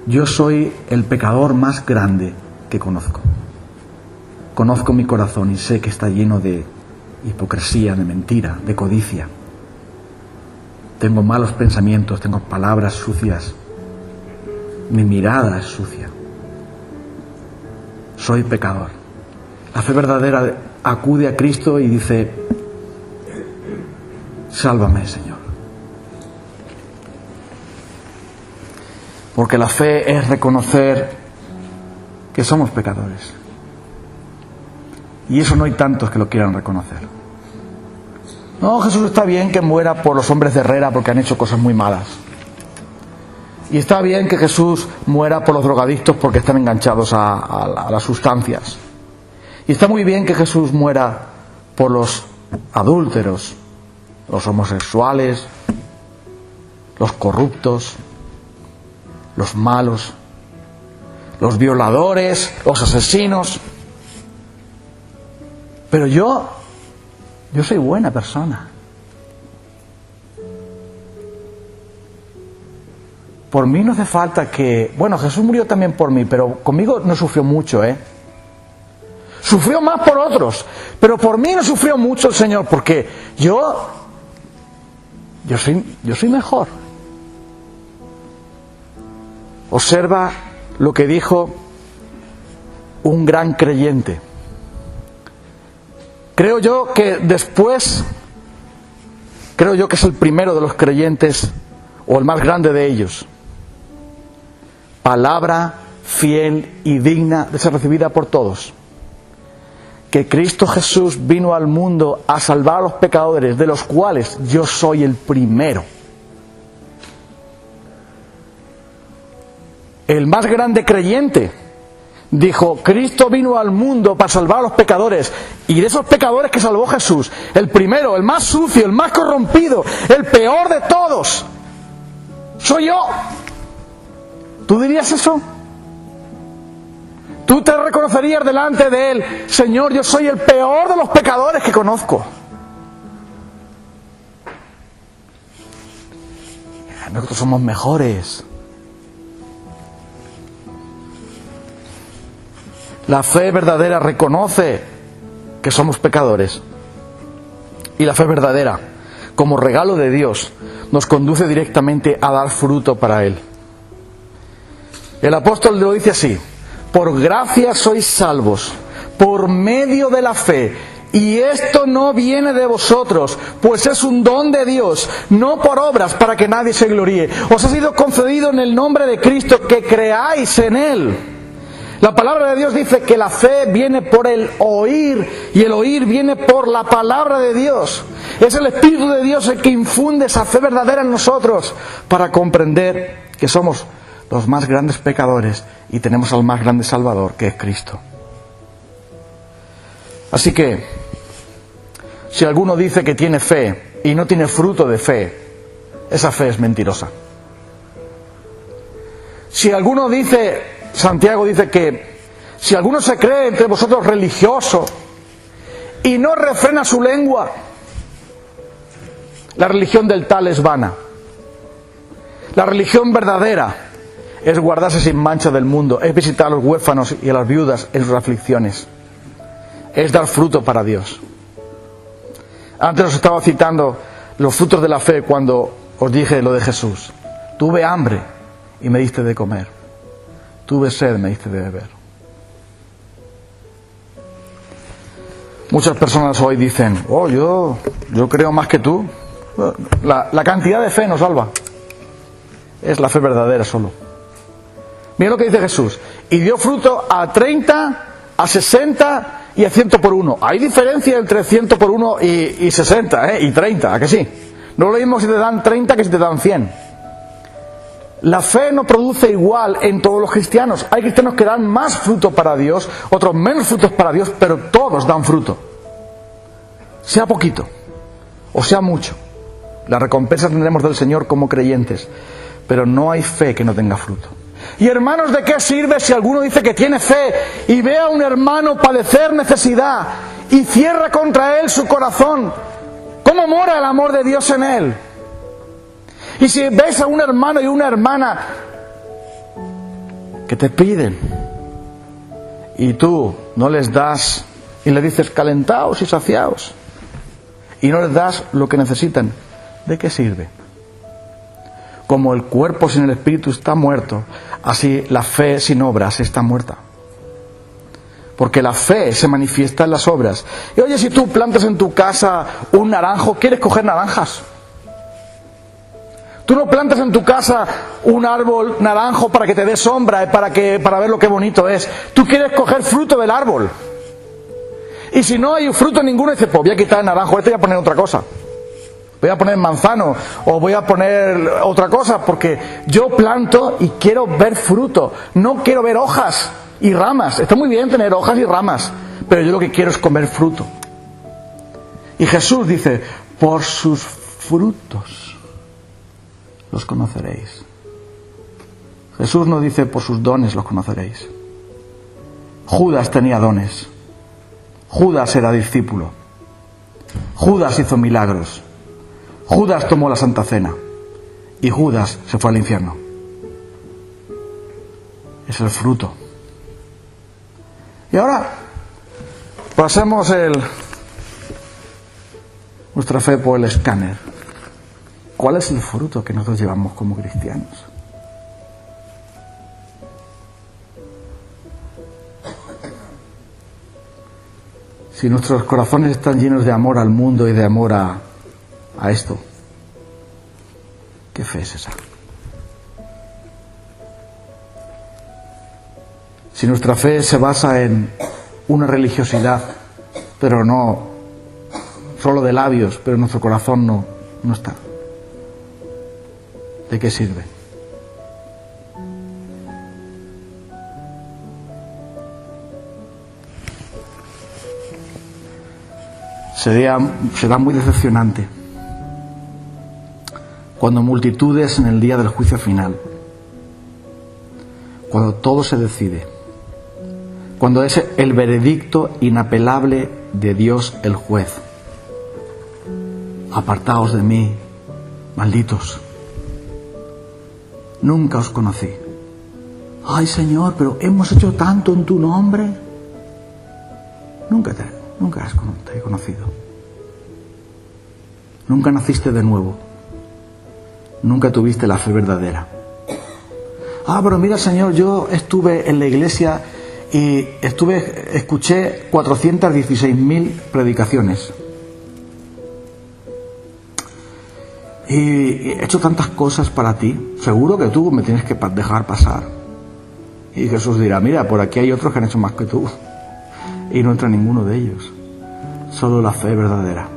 yo soy el pecador más grande que conozco. Conozco mi corazón y sé que está lleno de hipocresía, de mentira, de codicia. Tengo malos pensamientos, tengo palabras sucias. Mi mirada es sucia. Soy pecador. La fe verdadera acude a Cristo y dice, sálvame, Señor. Porque la fe es reconocer que somos pecadores. Y eso no hay tantos que lo quieran reconocer. No, Jesús está bien que muera por los hombres de Herrera porque han hecho cosas muy malas. Y está bien que Jesús muera por los drogadictos porque están enganchados a las sustancias. Y está muy bien que Jesús muera por los adúlteros, los homosexuales, los corruptos, los malos, los violadores, los asesinos. Pero yo soy buena persona. Por mí no hace falta que... Bueno, Jesús murió también por mí, pero conmigo no sufrió mucho, Sufrió más por otros, pero por mí no sufrió mucho el Señor, porque yo soy mejor. Observa lo que dijo un gran creyente. Creo yo que es el primero de los creyentes, o el más grande de ellos. Palabra fiel y digna de ser recibida por todos. Que Cristo Jesús vino al mundo a salvar a los pecadores, de los cuales yo soy el primero. El más grande creyente dijo: Cristo vino al mundo para salvar a los pecadores, y de esos pecadores que salvó Jesús, el primero, el más sucio, el más corrompido, el peor de todos, soy yo. ¿Tú dirías eso? ¿Tú te reconocerías delante de Él: Señor, yo soy el peor de los pecadores que conozco? Nosotros somos mejores. La fe verdadera reconoce que somos pecadores. Y la fe verdadera, como regalo de Dios, nos conduce directamente a dar fruto para Él. El apóstol lo dice así: por gracia sois salvos, por medio de la fe, y esto no viene de vosotros, pues es un don de Dios, no por obras, para que nadie se gloríe. Os ha sido concedido en el nombre de Cristo que creáis en Él. La palabra de Dios dice que la fe viene por el oír, y el oír viene por la palabra de Dios. Es el Espíritu de Dios el que infunde esa fe verdadera en nosotros, para comprender que somos los más grandes pecadores y tenemos al más grande Salvador, que es Cristo. Así que, si alguno dice que tiene fe y no tiene fruto de fe, esa fe es mentirosa. Si alguno dice, Santiago dice que si alguno se cree entre vosotros religioso y no refrena su lengua, la religión del tal es vana. La religión verdadera es guardarse sin mancha del mundo, es visitar a los huérfanos y a las viudas en sus aflicciones, es dar fruto para Dios. Antes os estaba citando los frutos de la fe cuando os dije lo de Jesús. Tuve hambre y me diste de comer, tuve sed, me diste de beber. Muchas personas hoy dicen: oh, yo creo más que tú. La cantidad de fe no salva, es la fe verdadera solo. Mira lo que dice Jesús: y dio fruto a 30, a 60 y a 100 por uno. Hay diferencia entre 100 por uno y 60, y 30, ¿a que sí? No es lo mismo si te dan 30 que si te dan 100. La fe no produce igual en todos los cristianos. Hay cristianos que dan más fruto para Dios, otros menos frutos para Dios, pero todos dan fruto. Sea poquito o sea mucho, la recompensa tendremos del Señor como creyentes, pero no hay fe que no tenga fruto. Y hermanos, ¿de qué sirve si alguno dice que tiene fe y ve a un hermano padecer necesidad y cierra contra él su corazón? ¿Cómo mora el amor de Dios en él? Y si ves a un hermano y una hermana que te piden y tú no les das y le dices calentaos y saciaos y no les das lo que necesitan, ¿de qué sirve? Como el cuerpo sin el espíritu está muerto, así la fe sin obras está muerta. Porque la fe se manifiesta en las obras. Y oye, si tú plantas en tu casa un naranjo, ¿quieres coger naranjas? Tú no plantas en tu casa un árbol naranjo para que te dé sombra, para ver lo que bonito es. Tú quieres coger fruto del árbol. Y si no hay fruto ninguno, dices, pues voy a quitar el naranjo, voy a poner otra cosa. voy a poner manzano o voy a poner otra cosa, porque yo planto y quiero ver fruto, no quiero ver hojas y ramas. Está muy bien tener hojas y ramas, pero yo lo que quiero es comer fruto. Y Jesús dice, por sus frutos los conoceréis. Jesús no dice, por sus dones los conoceréis. Judas tenía dones. Judas era discípulo. Judas hizo milagros. Judas tomó la Santa Cena. Y Judas se fue al infierno. Es el fruto. Y ahora pasemos nuestra fe por el escáner. ¿Cuál es el fruto que nosotros llevamos como cristianos? Si nuestros corazones están llenos de amor al mundo y de amor a esto, ¿qué fe es esa? Si nuestra fe se basa en una religiosidad, pero no solo de labios, pero nuestro corazón no está, ¿de qué sirve? Será muy decepcionante cuando multitudes en el día del juicio final, cuando todo se decide, cuando es el veredicto inapelable de Dios el juez. Apartaos de mí, malditos. Nunca os conocí. Ay, Señor, pero hemos hecho tanto en tu nombre. Nunca te he conocido. Nunca naciste de nuevo. Nunca tuviste la fe verdadera. Pero mira, Señor, yo estuve en la iglesia y escuché 416.000 predicaciones. Y he hecho tantas cosas para ti. Seguro que tú me tienes que dejar pasar. Y Jesús dirá, mira, por aquí hay otros que han hecho más que tú. Y no entra ninguno de ellos. Solo la fe verdadera.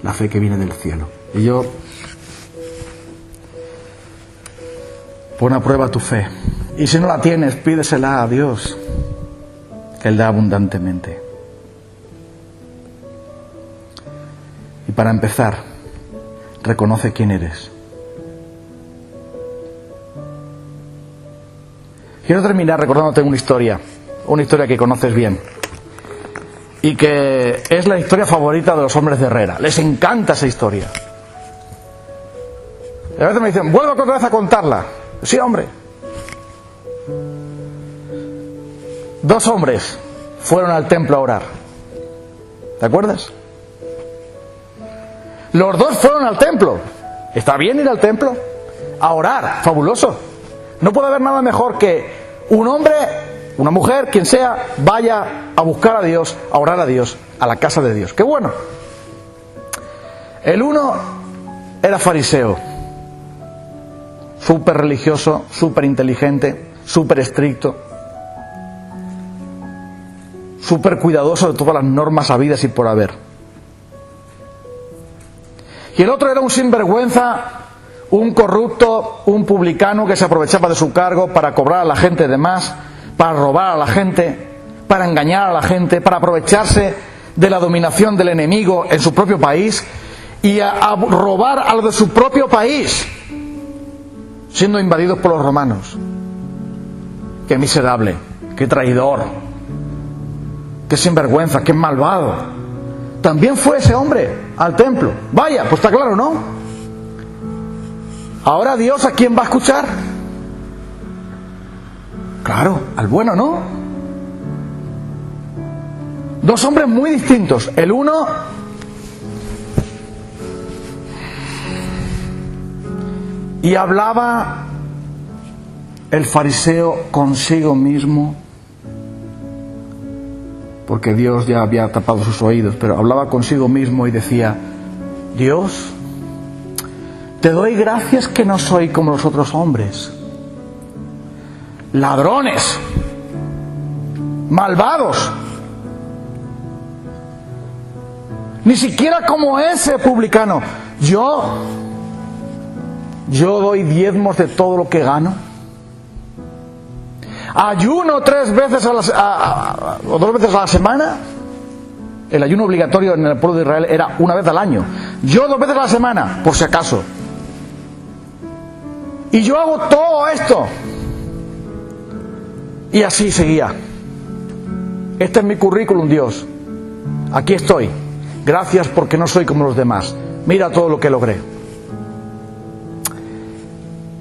La fe que viene del cielo. Y yo... pon a prueba tu fe. Y si no la tienes, pídesela a Dios, que Él da abundantemente. Y para empezar, reconoce quién eres. Quiero terminar recordándote una historia que conoces bien. Y que es la historia favorita de los hombres de Herrera. Les encanta esa historia. Y a veces me dicen, vuelvo otra vez a contarla. Sí, hombre. 2 hombres fueron al templo a orar. ¿Te acuerdas? Los 2 fueron al templo. ¿Está bien ir al templo? A orar. Fabuloso. No puede haber nada mejor que un hombre, una mujer, quien sea, vaya a buscar a Dios, a orar a Dios, a la casa de Dios. ¡Qué bueno! El uno era fariseo. Súper religioso, súper inteligente, súper estricto, súper cuidadoso de todas las normas habidas y por haber. Y el otro era un sinvergüenza, un corrupto, un publicano que se aprovechaba de su cargo para cobrar a la gente de más, para robar a la gente, para engañar a la gente, para aprovecharse de la dominación del enemigo en su propio país y a robar a lo de su propio país, siendo invadidos por los romanos. Qué miserable, qué traidor, qué sinvergüenza, qué malvado. También fue ese hombre al templo. Vaya, pues está claro, ¿no? Ahora Dios, ¿a quién va a escuchar? Claro, al bueno, ¿no? 2 hombres muy distintos. El uno y hablaba el fariseo consigo mismo, porque Dios ya había tapado sus oídos, pero hablaba consigo mismo y decía, Dios, te doy gracias que no soy como los otros hombres, ladrones, malvados, ni siquiera como ese publicano. Yo doy diezmos de todo lo que gano. Ayuno 3 veces o 2 veces a la semana. El ayuno obligatorio en el pueblo de Israel era 1 vez al año. Yo 2 veces a la semana, por si acaso. Y yo hago todo esto. Y así seguía. Este es mi currículum, Dios. Aquí estoy. Gracias porque no soy como los demás. Mira todo lo que logré.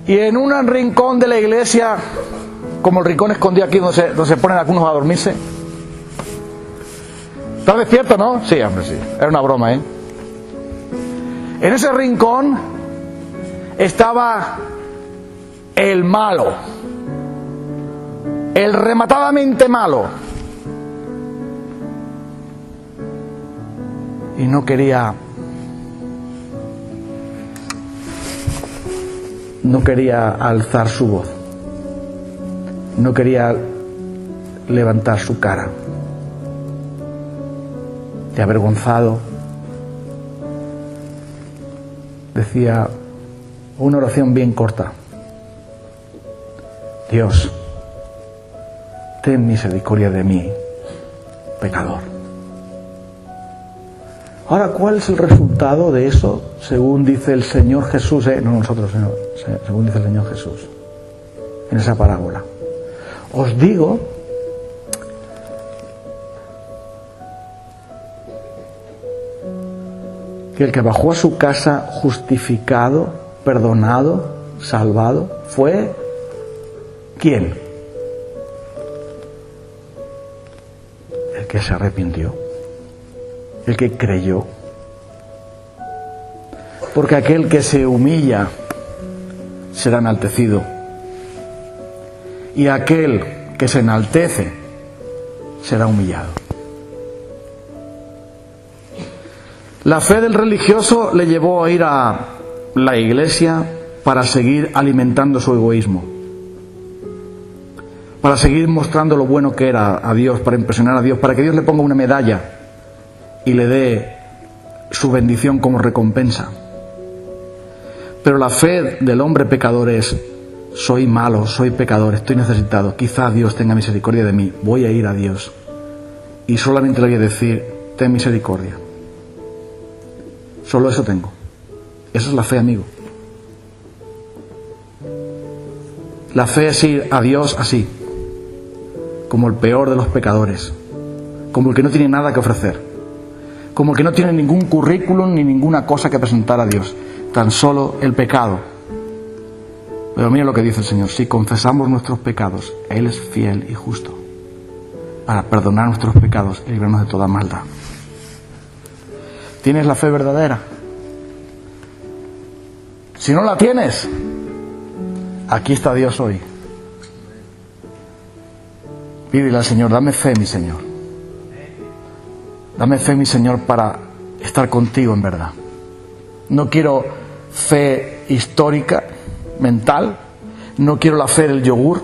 Y en un rincón de la iglesia, como el rincón escondido aquí donde se ponen algunos a dormirse. ¿Estás despierto, no? Sí, hombre, sí. Era una broma, ¿eh? En ese rincón estaba el malo. El rematadamente malo. Y no quería alzar su voz. No quería levantar su cara. Y avergonzado decía una oración bien corta: Dios, ten misericordia de mí, pecador. Ahora, ¿cuál es el resultado de eso? Según dice el Señor Jesús, no nosotros, según dice el Señor Jesús en esa parábola. Os digo que el que bajó a su casa justificado, perdonado, salvado, fue ¿quién? El que se arrepintió, el que creyó. Porque aquel que se humilla será enaltecido, y aquel que se enaltece será humillado. La fe del religioso le llevó a ir a la iglesia para seguir alimentando su egoísmo, para seguir mostrando lo bueno que era a Dios, para impresionar a Dios, para que Dios le ponga una medalla y le dé su bendición como recompensa. Pero la fe del hombre pecador es: soy malo, soy pecador, estoy necesitado, quizá Dios tenga misericordia de mí, voy a ir a Dios y solamente le voy a decir: ten misericordia. Solo eso tengo. Eso es la fe, amigo. La fe es ir a Dios así, como el peor de los pecadores, como el que no tiene nada que ofrecer, como el que no tiene ningún currículum ni ninguna cosa que presentar a Dios, tan solo el pecado. Pero mira lo que dice el Señor: si confesamos nuestros pecados, Él es fiel y justo para perdonar nuestros pecados y librarnos de toda maldad. ¿Tienes la fe verdadera? Si no la tienes, aquí está Dios hoy. Pídele al Señor: dame fe, mi Señor. Dame fe, mi Señor, para estar contigo en verdad. No quiero fe histórica, mental. No quiero la fe del yogur.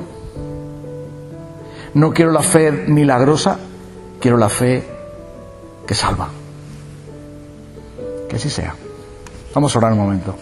No quiero la fe milagrosa. Quiero la fe que salva. Que así sea. Vamos a orar un momento.